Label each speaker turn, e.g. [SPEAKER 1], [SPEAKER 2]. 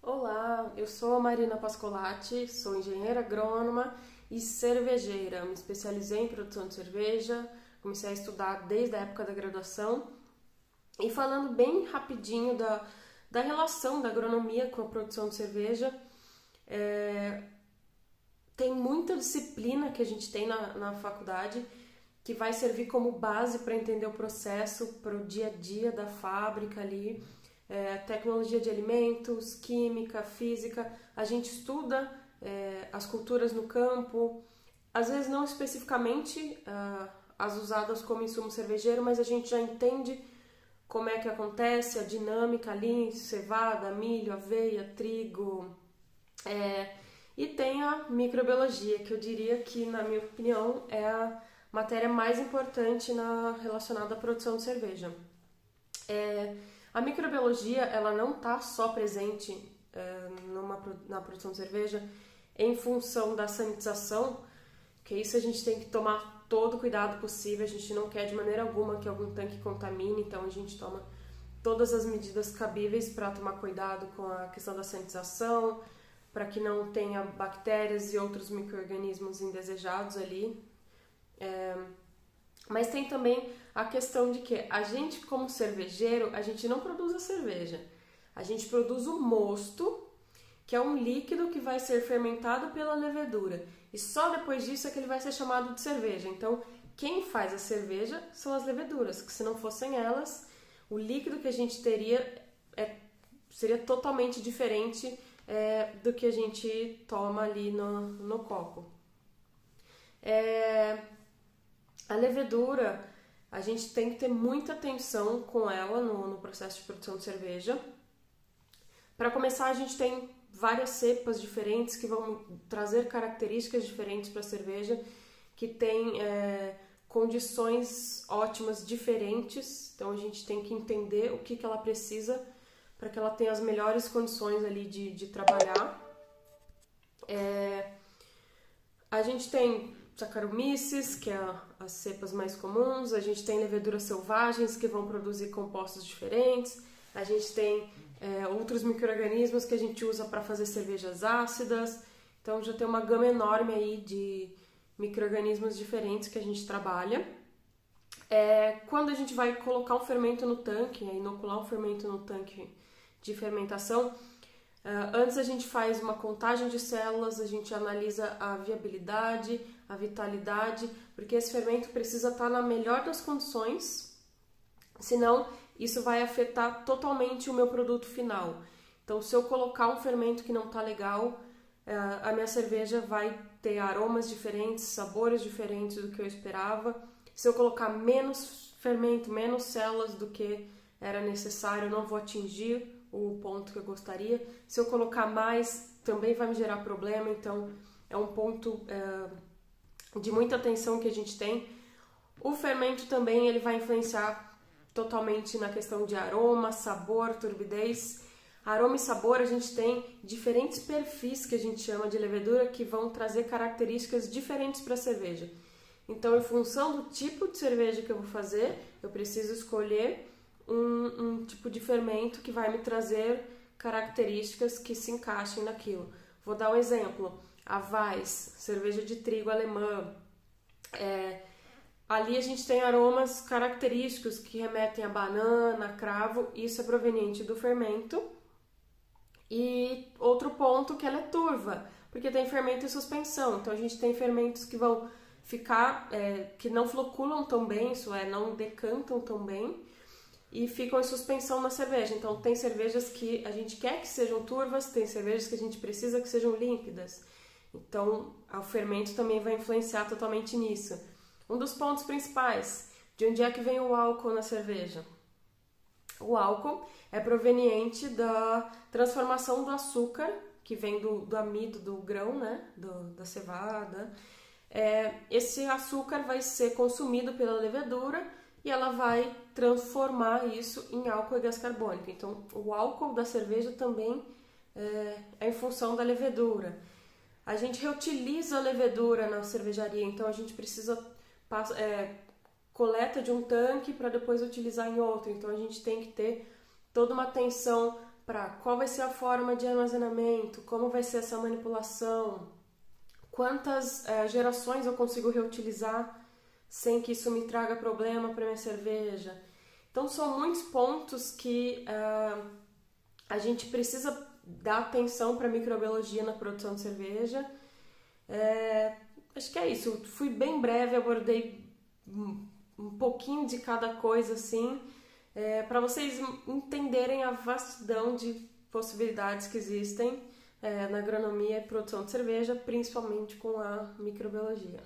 [SPEAKER 1] Olá, eu sou a Marina Pascolati, sou engenheira agrônoma e cervejeira. Me especializei em produção de cerveja, comecei a estudar desde a época da graduação. E falando bem rapidinho da relação da agronomia com a produção de cerveja, tem muita disciplina que a gente tem na faculdade que vai servir como base para entender o processo, para o dia a dia da fábrica ali. Tecnologia de alimentos, química, física, a gente estuda as culturas no campo, às vezes não especificamente as usadas como insumo cervejeiro, mas a gente já entende como é que acontece a dinâmica ali, cevada, milho, aveia, trigo, e tem a microbiologia, que eu diria que, na minha opinião, é a matéria mais importante relacionada à produção de cerveja. A microbiologia, ela não está só presente na produção de cerveja em função da sanitização, que isso a gente tem que tomar todo o cuidado possível, a gente não quer de maneira alguma que algum tanque contamine, então a gente toma todas as medidas cabíveis para tomar cuidado com a questão da sanitização, para que não tenha bactérias e outros micro-organismos indesejados ali. Mas tem também a questão de que a gente, como cervejeiro, a gente não produz a cerveja. A gente produz o mosto, que é um líquido que vai ser fermentado pela levedura. E só depois disso é que ele vai ser chamado de cerveja. Então, quem faz a cerveja são as leveduras, que se não fossem elas, o líquido que a gente teria seria totalmente diferente do que a gente toma ali no copo. A levedura, a gente tem que ter muita atenção com ela no processo de produção de cerveja. Para começar, a gente tem várias cepas diferentes que vão trazer características diferentes para a cerveja, que tem condições ótimas diferentes. Então, a gente tem que entender o que ela precisa para que ela tenha as melhores condições ali de trabalhar. A gente tem Saccharomyces, que é as cepas mais comuns, a gente tem leveduras selvagens que vão produzir compostos diferentes, a gente tem outros micro-organismos que a gente usa para fazer cervejas ácidas, então já tem uma gama enorme aí de micro-organismos diferentes que a gente trabalha. Quando a gente vai colocar um fermento no tanque, inocular um fermento no tanque de fermentação, antes a gente faz uma contagem de células, a gente analisa a viabilidade, a vitalidade, porque esse fermento precisa estar na melhor das condições, senão isso vai afetar totalmente o meu produto final. Então, se eu colocar um fermento que não está legal, a minha cerveja vai ter aromas diferentes, sabores diferentes do que eu esperava. Se eu colocar menos fermento, menos células do que era necessário, eu não vou atingir o ponto que eu gostaria. Se eu colocar mais, também vai me gerar problema, então é um ponto de muita atenção que a gente tem. O fermento também ele vai influenciar totalmente na questão de aroma, sabor, turbidez. Aroma e sabor, a gente tem diferentes perfis que a gente chama de levedura que vão trazer características diferentes para a cerveja. Então, em função do tipo de cerveja que eu vou fazer, eu preciso escolher um tipo de fermento que vai me trazer características que se encaixem naquilo. Vou dar um exemplo. A Weiss, cerveja de trigo alemã. Ali a gente tem aromas característicos que remetem a banana, cravo. Isso é proveniente do fermento. E outro ponto que ela é turva, porque tem fermento em suspensão. Então a gente tem fermentos que vão ficar, que não floculam tão bem, isso é, não decantam tão bem, e ficam em suspensão na cerveja. Então tem cervejas que a gente quer que sejam turvas, tem cervejas que a gente precisa que sejam límpidas. Então o fermento também vai influenciar totalmente nisso. Um dos pontos principais, de onde é que vem o álcool na cerveja? O álcool é proveniente da transformação do açúcar, que vem do amido, do grão, né? Da cevada. Esse açúcar vai ser consumido pela levedura e ela vai transformar isso em álcool e gás carbônico. Então, o álcool da cerveja também é em função da levedura. A gente reutiliza a levedura na cervejaria, então a gente precisa coleta de um tanque para depois utilizar em outro. Então, a gente tem que ter toda uma atenção para qual vai ser a forma de armazenamento, como vai ser essa manipulação, quantas gerações eu consigo reutilizar sem que isso me traga problema para minha cerveja. Então são muitos pontos que a gente precisa dar atenção para a microbiologia na produção de cerveja. Acho que é isso. Fui bem breve, abordei um pouquinho de cada coisa assim, para vocês entenderem a vastidão de possibilidades que existem na agronomia e produção de cerveja, principalmente com a microbiologia.